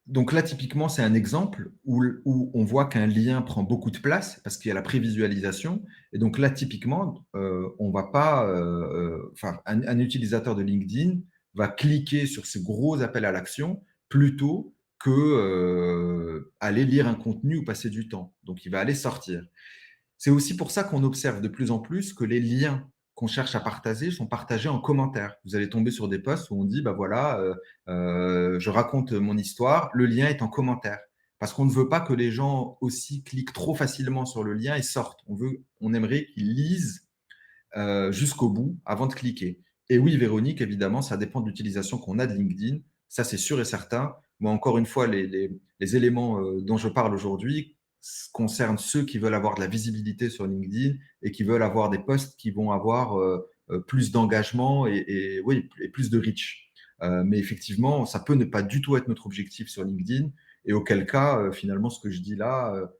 Donc là, typiquement, c'est un exemple où on voit qu'un lien prend beaucoup de place parce qu'il y a la prévisualisation. Et donc là, typiquement, on va pas, un utilisateur de LinkedIn va cliquer sur ce gros appel à l'action plutôt que aller lire un contenu ou passer du temps. Donc, il va aller sortir. C'est aussi pour ça qu'on observe de plus en plus que les liens qu'on cherche à partager sont partagés en commentaire. Vous allez tomber sur des posts où on dit, je raconte mon histoire, le lien est en commentaire. Parce qu'on ne veut pas que les gens aussi cliquent trop facilement sur le lien et sortent. On aimerait qu'ils lisent jusqu'au bout avant de cliquer. Et oui, Véronique, évidemment, ça dépend de l'utilisation qu'on a de LinkedIn. Ça, c'est sûr et certain. Moi, encore une fois, les éléments dont je parle aujourd'hui concernent ceux qui veulent avoir de la visibilité sur LinkedIn et qui veulent avoir des posts qui vont avoir plus d'engagement et plus de reach. Mais effectivement, ça peut ne pas du tout être notre objectif sur LinkedIn. Et auquel cas, finalement, ce que je dis là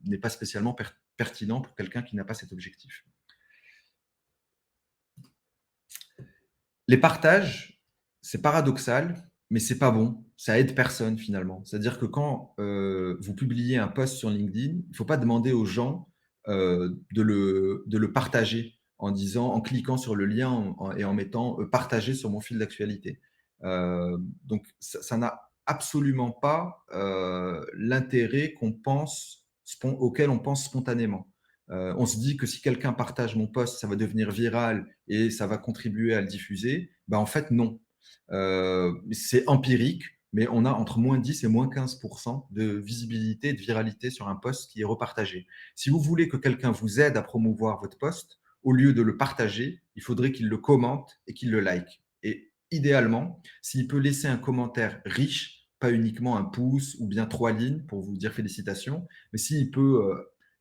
n'est pas spécialement pertinent pour quelqu'un qui n'a pas cet objectif. Les partages, c'est paradoxal, mais c'est pas bon. Ça aide personne finalement. C'est-à-dire que quand vous publiez un post sur LinkedIn, il ne faut pas demander aux gens de le partager en cliquant sur le lien et en mettant partager sur mon fil d'actualité. Donc ça n'a absolument pas l'intérêt auquel on pense spontanément. On se dit que si quelqu'un partage mon post, ça va devenir viral et ça va contribuer à le diffuser. En fait, non. C'est empirique, mais on a entre moins 10 et moins 15% de visibilité et de viralité sur un post qui est repartagé. Si vous voulez que quelqu'un vous aide à promouvoir votre post, au lieu de le partager, il faudrait qu'il le commente et qu'il le like. Et idéalement, s'il peut laisser un commentaire riche, pas uniquement un pouce ou bien 3 lignes pour vous dire félicitations, mais s'il peut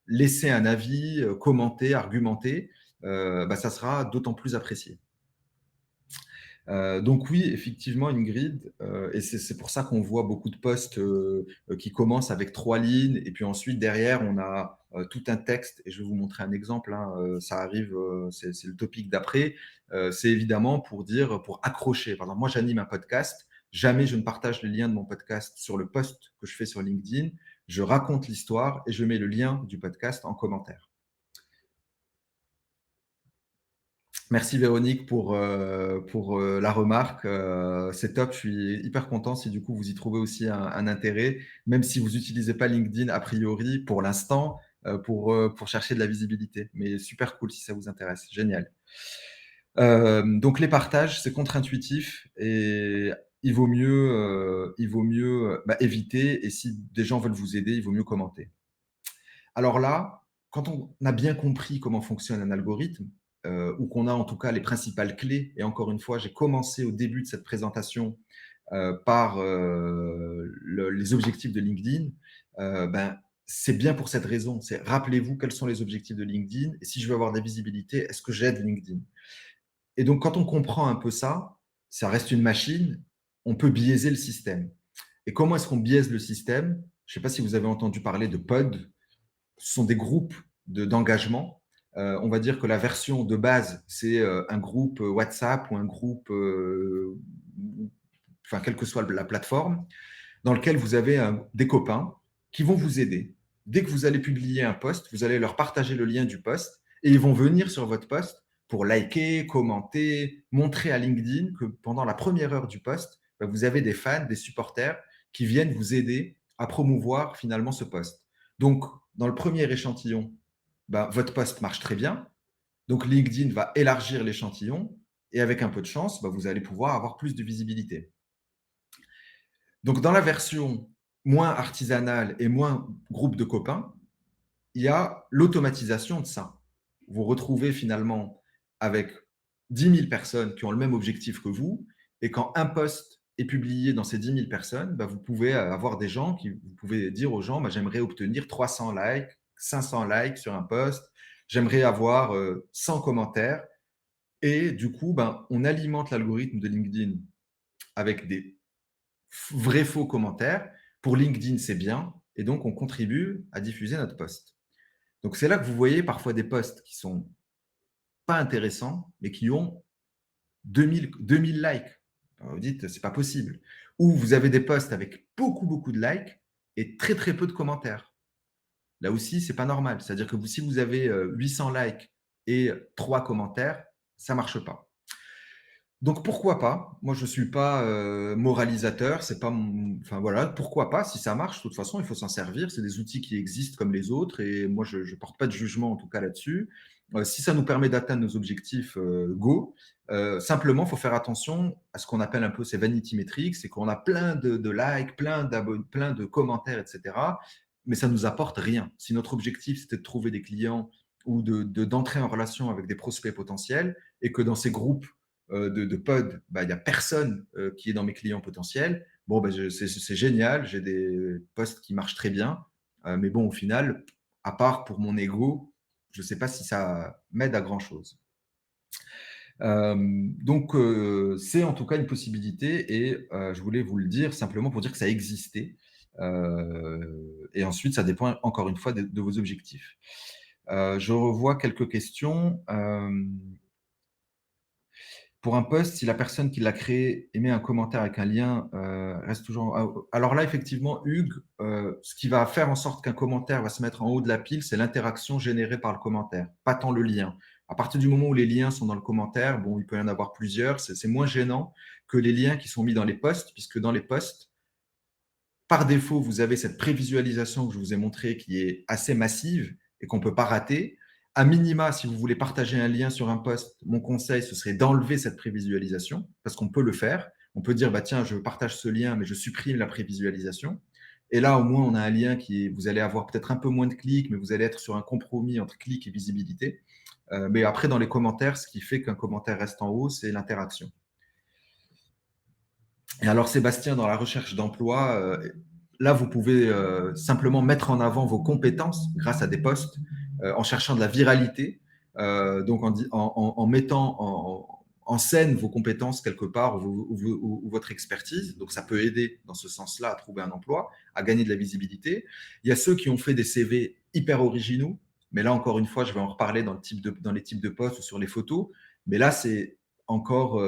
laisser un avis, commenter, argumenter, ça sera d'autant plus apprécié. Donc oui, effectivement, Ingrid, et c'est pour ça qu'on voit beaucoup de posts qui commencent avec 3 lignes, et puis ensuite, derrière, on a tout un texte, et je vais vous montrer un exemple, ça arrive, c'est le topic d'après, c'est évidemment pour accrocher. Par exemple, moi, j'anime un podcast, jamais je ne partage le lien de mon podcast sur le post que je fais sur LinkedIn, je raconte l'histoire et je mets le lien du podcast en commentaire. Merci Véronique pour la remarque. C'est top, je suis hyper content si du coup vous y trouvez aussi un intérêt, même si vous n'utilisez pas LinkedIn a priori pour l'instant pour chercher de la visibilité. Mais super cool si ça vous intéresse, génial. Donc les partages, c'est contre-intuitif et il vaut mieux éviter. Et si des gens veulent vous aider, il vaut mieux commenter. Alors là, quand on a bien compris comment fonctionne un algorithme, ou qu'on a en tout cas les principales clés, et encore une fois, j'ai commencé au début de cette présentation par les objectifs de LinkedIn, c'est bien pour cette raison. C'est rappelez-vous quels sont les objectifs de LinkedIn, et si je veux avoir de la visibilité, est-ce que j'aide LinkedIn? Et donc, quand on comprend un peu ça, ça reste une machine, on peut biaiser le système. Et comment est-ce qu'on biaise le système? Je ne sais pas si vous avez entendu parler de pod. Ce sont des groupes d'engagement. On va dire que la version de base, c'est un groupe WhatsApp ou un groupe, enfin, quelle que soit la plateforme, dans lequel vous avez des copains qui vont vous aider. Dès que vous allez publier un post, vous allez leur partager le lien du post et ils vont venir sur votre post pour liker, commenter, montrer à LinkedIn que pendant la première heure du post, vous avez des fans, des supporters qui viennent vous aider à promouvoir finalement ce post. Donc, dans le premier échantillon, votre post marche très bien. Donc, LinkedIn va élargir l'échantillon et avec un peu de chance, vous allez pouvoir avoir plus de visibilité. Donc, dans la version moins artisanale et moins groupe de copains, il y a l'automatisation de ça. Vous retrouvez finalement avec 10 000 personnes qui ont le même objectif que vous, et quand un post est publié dans ces 10 000 personnes, vous pouvez avoir des gens vous pouvez dire aux gens, j'aimerais obtenir 300 likes, 500 likes sur un post, j'aimerais avoir 100 commentaires, et du coup, on alimente l'algorithme de LinkedIn avec des vrais faux commentaires. Pour LinkedIn, c'est bien, et donc on contribue à diffuser notre post. Donc c'est là que vous voyez parfois des posts qui sont pas intéressants, mais qui ont 2000 likes. Alors vous dites, c'est pas possible. Ou vous avez des posts avec beaucoup de likes et très peu de commentaires. Là aussi, c'est pas normal. C'est-à-dire que si vous avez 800 likes et 3 commentaires, ça marche pas. Donc pourquoi pas? Moi, je suis pas moralisateur, c'est pas enfin voilà, pourquoi pas? Si ça marche, de toute façon, il faut s'en servir. C'est des outils qui existent comme les autres, et moi, je porte pas de jugement en tout cas là-dessus. Si ça nous permet d'atteindre nos objectifs, go. Simplement, il faut faire attention à ce qu'on appelle un peu ces vanity metrics, c'est qu'on a plein de likes, plein de commentaires, etc. Mais ça nous apporte rien. Si notre objectif c'était de trouver des clients ou d'entrer en relation avec des prospects potentiels, et que dans ces groupes de pod, il n'y a personne qui est dans mes clients potentiels. Bon, c'est génial, j'ai des posts qui marchent très bien, mais bon, au final, à part pour mon ego, je ne sais pas si ça m'aide à grand-chose. Donc, c'est en tout cas une possibilité, et je voulais vous le dire simplement pour dire que ça existait. Et ensuite, ça dépend encore une fois de vos objectifs. Je revois quelques questions. Pour un post, si la personne qui l'a créé émet un commentaire avec un lien, reste toujours… Alors là, effectivement, Hugues, ce qui va faire en sorte qu'un commentaire va se mettre en haut de la pile, c'est l'interaction générée par le commentaire, pas tant le lien. À partir du moment où les liens sont dans le commentaire, bon, il peut y en avoir plusieurs, c'est moins gênant que les liens qui sont mis dans les posts, puisque dans les posts, par défaut, vous avez cette prévisualisation que je vous ai montrée qui est assez massive et qu'on ne peut pas rater. À minima, si vous voulez partager un lien sur un post, mon conseil, ce serait d'enlever cette prévisualisation, parce qu'on peut le faire. On peut dire, tiens, je partage ce lien, mais je supprime la prévisualisation. Et là, au moins, on a un lien vous allez avoir peut-être un peu moins de clics, mais vous allez être sur un compromis entre clic et visibilité. Mais après, dans les commentaires, ce qui fait qu'un commentaire reste en haut, c'est l'interaction. Et alors, Sébastien, dans la recherche d'emploi, là, vous pouvez simplement mettre en avant vos compétences grâce à des posts, en cherchant de la viralité, donc en mettant en scène vos compétences quelque part, ou votre expertise. Donc, ça peut aider dans ce sens-là à trouver un emploi, à gagner de la visibilité. Il y a ceux qui ont fait des CV hyper originaux, mais là, encore une fois, je vais en reparler dans les types de posts ou sur les photos. Mais là, c'est encore…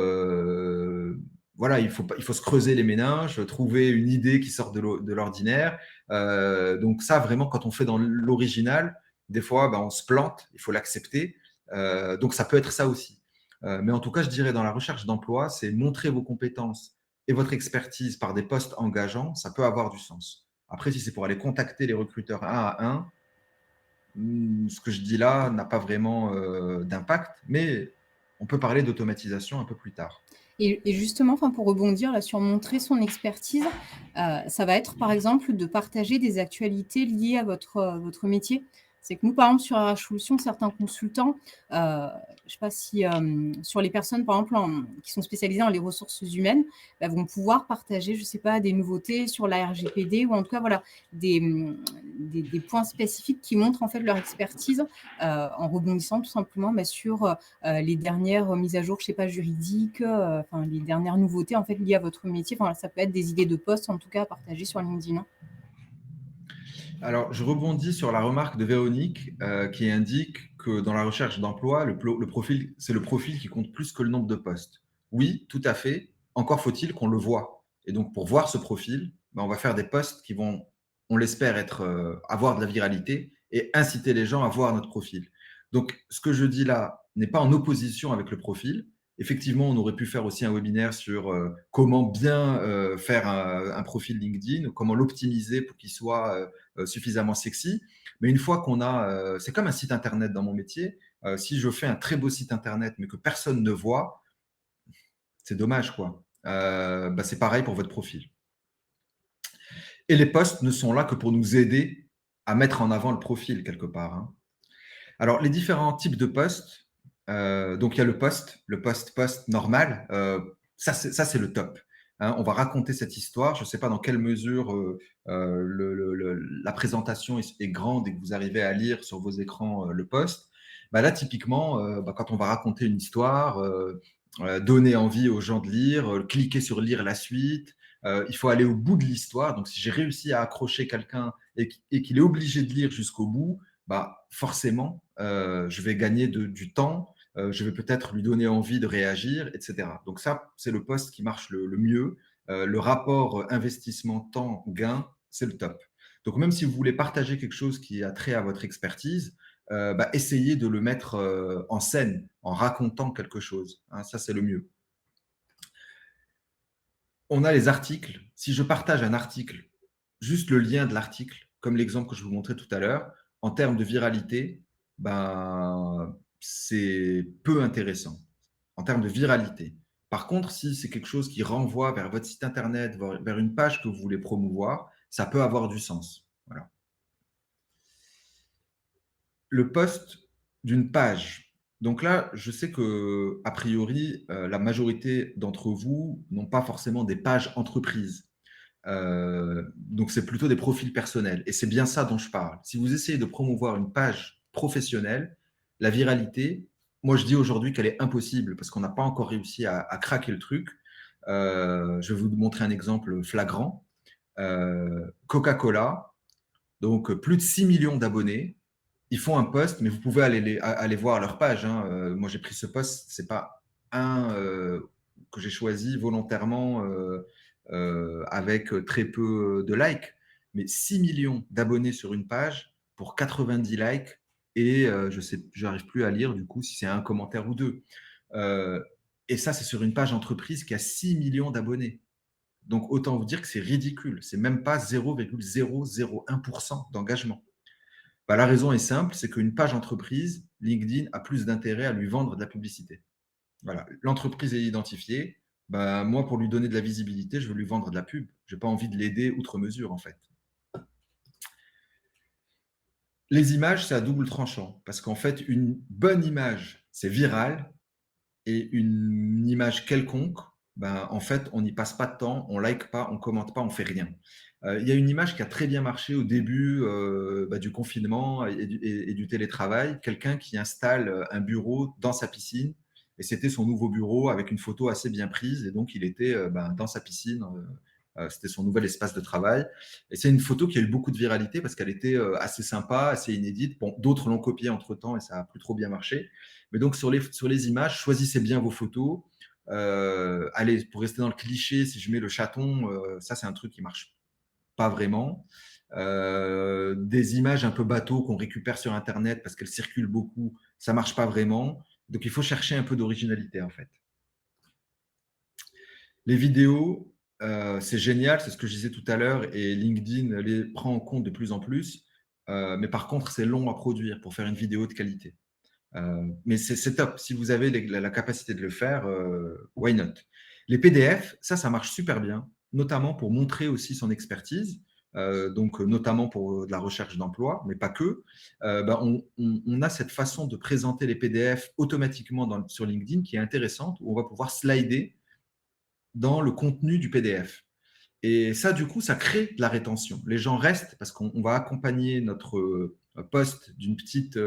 voilà, il faut se creuser les méninges, trouver une idée qui sort de l'ordinaire. Donc ça, vraiment, quand on fait dans l'original, des fois, on se plante, il faut l'accepter. Donc ça peut être ça aussi. Mais en tout cas, je dirais dans la recherche d'emploi, c'est montrer vos compétences et votre expertise par des postes engageants, ça peut avoir du sens. Après, si c'est pour aller contacter les recruteurs un à un, ce que je dis là n'a pas vraiment d'impact, mais on peut parler d'automatisation un peu plus tard. Et justement, pour rebondir là sur montrer son expertise, ça va être par exemple de partager des actualités liées à votre métier. C'est que nous, par exemple, sur RH Solutions, certains consultants, je ne sais pas si sur les personnes, par exemple, qui sont spécialisées dans les ressources humaines, vont pouvoir partager, je ne sais pas, des nouveautés sur la RGPD ou en tout cas, voilà, des points spécifiques qui montrent en fait leur expertise en rebondissant tout simplement sur les dernières mises à jour, je ne sais pas, juridiques, les dernières nouveautés en fait liées à votre métier. Ça peut être des idées de posts en tout cas à partager sur LinkedIn. Alors, je rebondis sur la remarque de Véronique qui indique que dans la recherche d'emploi, le profil, c'est le profil qui compte plus que le nombre de postes. Oui, tout à fait. Encore faut-il qu'on le voit. Et donc, pour voir ce profil, on va faire des posts qui vont, on l'espère, avoir de la viralité et inciter les gens à voir notre profil. Donc, ce que je dis là n'est pas en opposition avec le profil. Effectivement, on aurait pu faire aussi un webinaire sur comment bien faire un profil LinkedIn, comment l'optimiser pour qu'il soit suffisamment sexy. Mais une fois qu'on a, c'est comme un site internet dans mon métier. Si je fais un très beau site internet, mais que personne ne voit, c'est dommage, quoi. C'est pareil pour votre profil. Et les posts ne sont là que pour nous aider à mettre en avant le profil quelque part. Hein. Alors, les différents types de posts. Donc, il y a le post normal. Ça, c'est le top. Hein, on va raconter cette histoire. Je ne sais pas dans quelle mesure la présentation est grande et que vous arrivez à lire sur vos écrans le post. Là, typiquement, quand on va raconter une histoire, donner envie aux gens de lire, cliquer sur lire la suite, il faut aller au bout de l'histoire. Donc, si j'ai réussi à accrocher quelqu'un et qu'il est obligé de lire jusqu'au bout, forcément, je vais gagner du temps. Je vais peut-être lui donner envie de réagir, etc. Donc ça, c'est le post qui marche le mieux. Le rapport investissement-temps-gain, c'est le top. Donc même si vous voulez partager quelque chose qui a trait à votre expertise, essayez de le mettre en scène, en racontant quelque chose. Hein, ça, c'est le mieux. On a les articles. Si je partage un article, juste le lien de l'article, comme l'exemple que je vous montrais tout à l'heure, en termes de viralité, c'est peu intéressant en termes de viralité. Par contre, si c'est quelque chose qui renvoie vers votre site internet, vers une page que vous voulez promouvoir, ça peut avoir du sens. Voilà. Le post d'une page. Donc là, je sais que a priori, la majorité d'entre vous n'ont pas forcément des pages entreprises. Donc, c'est plutôt des profils personnels. Et c'est bien ça dont je parle. Si vous essayez de promouvoir une page professionnelle, la viralité, moi, je dis aujourd'hui qu'elle est impossible parce qu'on n'a pas encore réussi à craquer le truc. Je vais vous montrer un exemple flagrant. Coca-Cola, donc plus de 6 millions d'abonnés. Ils font un post, mais vous pouvez aller voir leur page. Hein. Moi, j'ai pris ce post, c'est pas un que j'ai choisi volontairement avec très peu de likes, mais 6 millions d'abonnés sur une page pour 90 likes et je n'arrive plus à lire du coup si c'est un commentaire ou deux. Et ça, c'est sur une page entreprise qui a 6 millions d'abonnés. Donc, autant vous dire que c'est ridicule. C'est même pas 0,001% d'engagement. La raison est simple, c'est qu'une page entreprise, LinkedIn a plus d'intérêt à lui vendre de la publicité. Voilà, l'entreprise est identifiée. Moi, pour lui donner de la visibilité, je veux lui vendre de la pub. Je n'ai pas envie de l'aider outre mesure, en fait. Les images, c'est à double tranchant. Parce qu'en fait, une bonne image, c'est viral. Et une image quelconque, en fait, on n'y passe pas de temps, on ne like pas, on ne commente pas, on ne fait rien. Il y a une image qui a très bien marché au début du confinement et du télétravail. Quelqu'un qui installe un bureau dans sa piscine. Et c'était son nouveau bureau avec une photo assez bien prise. Et donc, il était dans sa piscine. C'était son nouvel espace de travail. Et c'est une photo qui a eu beaucoup de viralité parce qu'elle était assez sympa, assez inédite. Bon, d'autres l'ont copiée entre-temps et ça n'a plus trop bien marché. Mais donc, sur les images, choisissez bien vos photos. Allez, pour rester dans le cliché, si je mets le chaton, ça, c'est un truc qui marche pas vraiment. Des images un peu bateau qu'on récupère sur Internet parce qu'elles circulent beaucoup, ça marche pas vraiment. Donc, il faut chercher un peu d'originalité, en fait. Les vidéos, c'est génial, c'est ce que je disais tout à l'heure, et LinkedIn les prend en compte de plus en plus. Mais par contre, c'est long à produire pour faire une vidéo de qualité. Mais c'est top. Si vous avez la capacité de le faire, why not? Les PDF, ça marche super bien, notamment pour montrer aussi son expertise, donc notamment pour de la recherche d'emploi, mais pas que. On a cette façon de présenter les PDF automatiquement sur LinkedIn qui est intéressante, où on va pouvoir slider dans le contenu du PDF. Et ça, du coup, ça crée de la rétention. Les gens restent parce qu'on va accompagner notre post d'une petite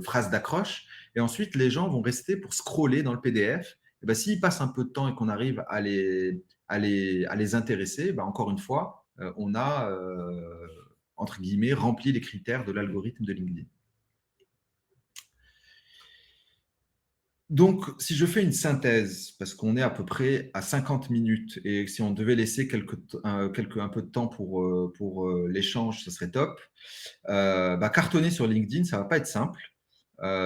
phrase d'accroche. Et ensuite, les gens vont rester pour scroller dans le PDF. Et ben, s'ils passent un peu de temps et qu'on arrive à les intéresser, ben, encore une fois, on a, entre guillemets, rempli les critères de l'algorithme de LinkedIn. Donc, si je fais une synthèse, parce qu'on est à peu près à 50 minutes, et si on devait laisser un peu de temps pour l'échange, ce serait top. Cartonner sur LinkedIn, ça ne va pas être simple.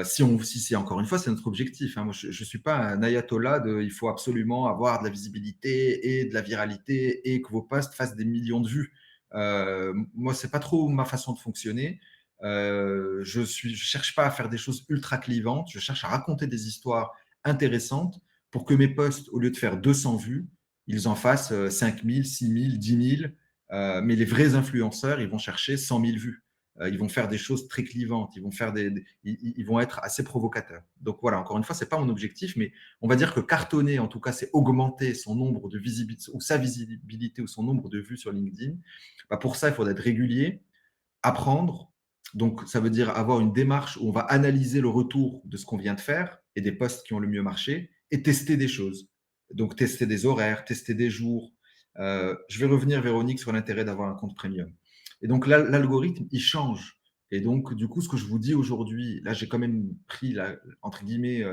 Si c'est encore une fois, c'est notre objectif. Hein. Moi, je ne suis pas un ayatollah il faut absolument avoir de la visibilité et de la viralité et que vos posts fassent des millions de vues. Moi, ce n'est pas trop ma façon de fonctionner. Je cherche pas à faire des choses ultra clivantes, je cherche à raconter des histoires intéressantes pour que mes posts, au lieu de faire 200 vues, ils en fassent 5 000, 6 000, 10 000. Mais les vrais influenceurs, ils vont chercher 100 000 vues. Ils vont faire des choses très clivantes, ils vont être assez provocateurs. Donc voilà, encore une fois, ce n'est pas mon objectif, mais on va dire que cartonner, en tout cas, c'est augmenter son nombre de visibilité ou sa visibilité ou son nombre de vues sur LinkedIn. Pour ça, il faudra être régulier, apprendre. Donc, ça veut dire avoir une démarche où on va analyser le retour de ce qu'on vient de faire et des posts qui ont le mieux marché et tester des choses. Donc, tester des horaires, tester des jours. Je vais revenir, Véronique, sur l'intérêt d'avoir un compte premium. Et donc, l'algorithme, il change. Et donc, du coup, ce que je vous dis aujourd'hui, là, j'ai quand même pris, entre guillemets,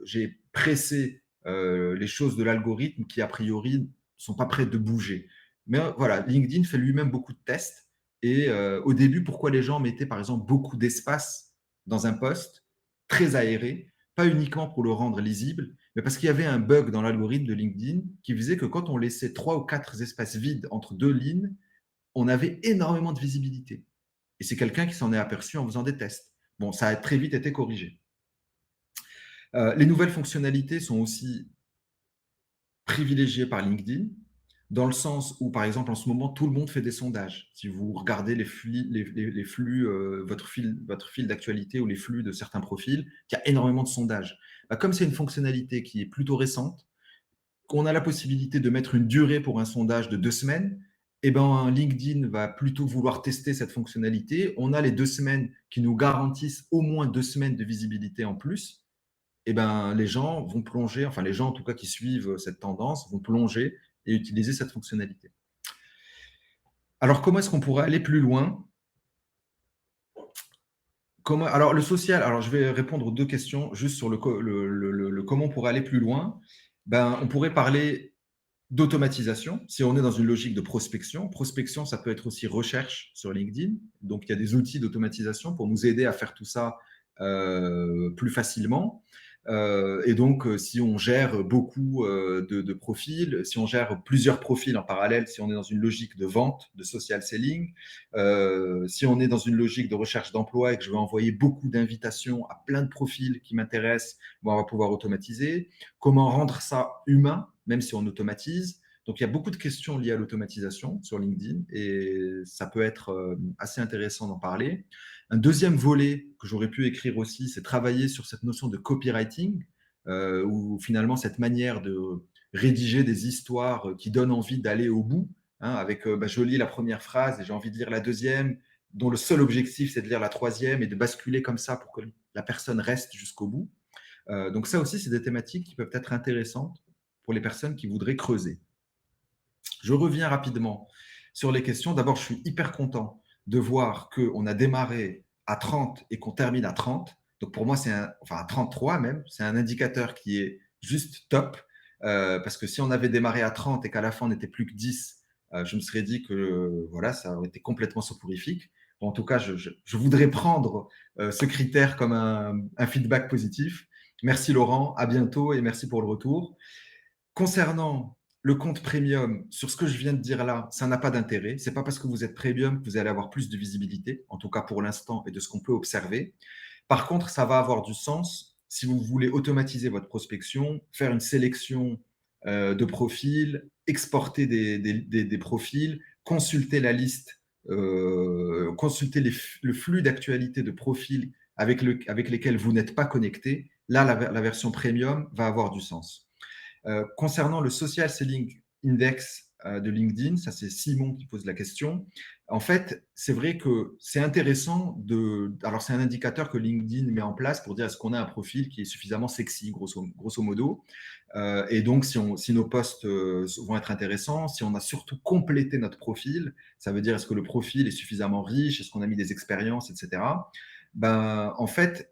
j'ai pressé les choses de l'algorithme qui, a priori, ne sont pas prêtes de bouger. Mais voilà, LinkedIn fait lui-même beaucoup de tests. Et au début, pourquoi les gens mettaient, par exemple, beaucoup d'espace dans un post, très aéré, pas uniquement pour le rendre lisible, mais parce qu'il y avait un bug dans l'algorithme de LinkedIn qui faisait que quand on laissait 3 ou 4 espaces vides entre 2 lignes, on avait énormément de visibilité. Et c'est quelqu'un qui s'en est aperçu en faisant des tests. Bon, ça a très vite été corrigé. Les nouvelles fonctionnalités sont aussi privilégiées par LinkedIn, dans le sens où, par exemple, en ce moment, tout le monde fait des sondages. Si vous regardez les flux votre fil d'actualité ou les flux de certains profils, il y a énormément de sondages. Comme c'est une fonctionnalité qui est plutôt récente, qu'on a la possibilité de mettre une durée pour un sondage de 2 semaines, LinkedIn va plutôt vouloir tester cette fonctionnalité. On a les 2 semaines qui nous garantissent au moins 2 semaines de visibilité en plus. Les gens vont plonger, enfin les gens en tout cas qui suivent cette tendance vont plonger et utiliser cette fonctionnalité. Alors, comment est-ce qu'on pourrait aller plus loin ? Alors, le social, alors je vais répondre aux 2 questions juste sur le comment on pourrait aller plus loin. On pourrait parler d'automatisation, si on est dans une logique de prospection. Prospection, ça peut être aussi recherche sur LinkedIn. Donc, il y a des outils d'automatisation pour nous aider à faire tout ça plus facilement. Et donc, si on gère beaucoup de profils, si on gère plusieurs profils en parallèle, si on est dans une logique de vente, de social selling, si on est dans une logique de recherche d'emploi et que je veux envoyer beaucoup d'invitations à plein de profils qui m'intéressent, on va pouvoir automatiser. Comment rendre ça humain, même si on automatise? Donc, il y a beaucoup de questions liées à l'automatisation sur LinkedIn et ça peut être assez intéressant d'en parler. Un deuxième volet que j'aurais pu écrire aussi, c'est travailler sur cette notion de copywriting, où finalement cette manière de rédiger des histoires qui donnent envie d'aller au bout, hein, avec je lis la première phrase et j'ai envie de lire la deuxième, dont le seul objectif c'est de lire la troisième et de basculer comme ça pour que la personne reste jusqu'au bout. Donc ça aussi, c'est des thématiques qui peuvent être intéressantes pour les personnes qui voudraient creuser. Je reviens rapidement sur les questions. D'abord, je suis hyper content de voir qu'on a démarré à 30 et qu'on termine à 30. Donc pour moi, à 33 même, c'est un indicateur qui est juste top. Parce que si on avait démarré à 30 et qu'à la fin on n'était plus que 10, je me serais dit que voilà, ça aurait été complètement soporifique. Bon, en tout cas, je voudrais prendre ce critère comme un feedback positif. Merci Laurent, à bientôt et merci pour le retour. Concernant le compte premium, sur ce que je viens de dire là, ça n'a pas d'intérêt. Ce n'est pas parce que vous êtes premium que vous allez avoir plus de visibilité, en tout cas pour l'instant et de ce qu'on peut observer. Par contre, ça va avoir du sens si vous voulez automatiser votre prospection, faire une sélection de profils, exporter des profils, consulter la liste, consulter le flux d'actualité de profils avec lesquels vous n'êtes pas connecté. Là, la version premium va avoir du sens. Concernant le Social Selling Index de LinkedIn, ça c'est Simon qui pose la question. En fait, c'est vrai que c'est intéressant alors c'est un indicateur que LinkedIn met en place pour dire est-ce qu'on a un profil qui est suffisamment sexy, grosso modo. Et donc, si nos posts vont être intéressants, si on a surtout complété notre profil, ça veut dire est-ce que le profil est suffisamment riche, est-ce qu'on a mis des expériences, etc. Ben, en fait,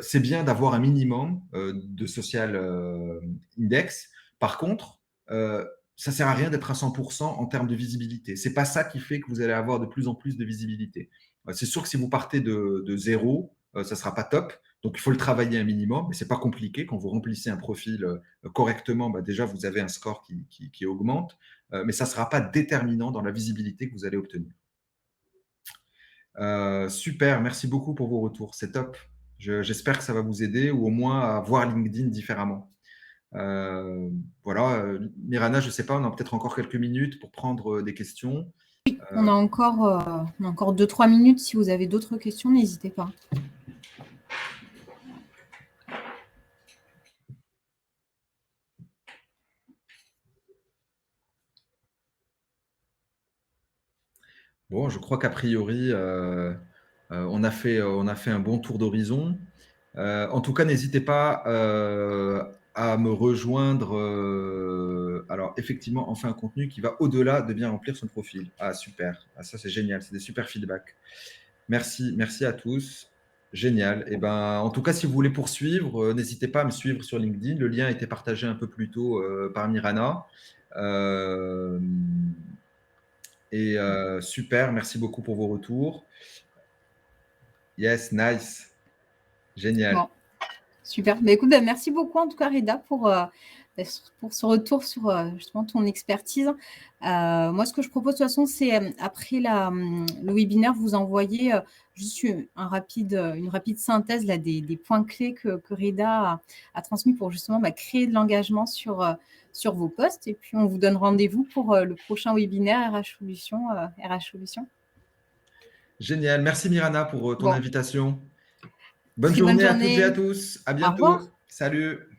c'est bien d'avoir un minimum de social index. Par contre, ça ne sert à rien d'être à 100% en termes de visibilité. Ce n'est pas ça qui fait que vous allez avoir de plus en plus de visibilité. C'est sûr que si vous partez de zéro, ça ne sera pas top. Donc, il faut le travailler un minimum, mais ce n'est pas compliqué. Quand vous remplissez un profil correctement, déjà, vous avez un score qui augmente, mais ça ne sera pas déterminant dans la visibilité que vous allez obtenir. Super, merci beaucoup pour vos retours. C'est top. J'espère que ça va vous aider ou au moins à voir LinkedIn différemment. Voilà, Mirana, je ne sais pas, on a peut-être encore quelques minutes pour prendre des questions. On a encore 2-3 minutes. Si vous avez d'autres questions, n'hésitez pas. Bon, je crois qu'a priori, on a fait un bon tour d'horizon. En tout cas, n'hésitez pas à me rejoindre. Alors, effectivement, on fait un contenu qui va au-delà de bien remplir son profil. Ah, super. Ah, ça, c'est génial. C'est des super feedbacks. Merci à tous. Génial. Et ben, en tout cas, si vous voulez poursuivre, n'hésitez pas à me suivre sur LinkedIn. Le lien a été partagé un peu plus tôt par Mirana. Et super, merci beaucoup pour vos retours. Yes, nice. Génial. Bon, super. Mais écoute, merci beaucoup en tout cas, Reda, pour ce retour sur justement ton expertise. Moi, ce que je propose de toute façon, c'est après le webinaire, vous envoyer juste une rapide synthèse là, des points clés que Reda a transmis pour justement créer de l'engagement sur vos posts. Et puis, on vous donne rendez-vous pour le prochain webinaire RH Solutions. Génial. Merci Mirana pour ton invitation. Bonne Très journée bonne à toutes et à journée. tous. À Au bientôt. revoir. Salut.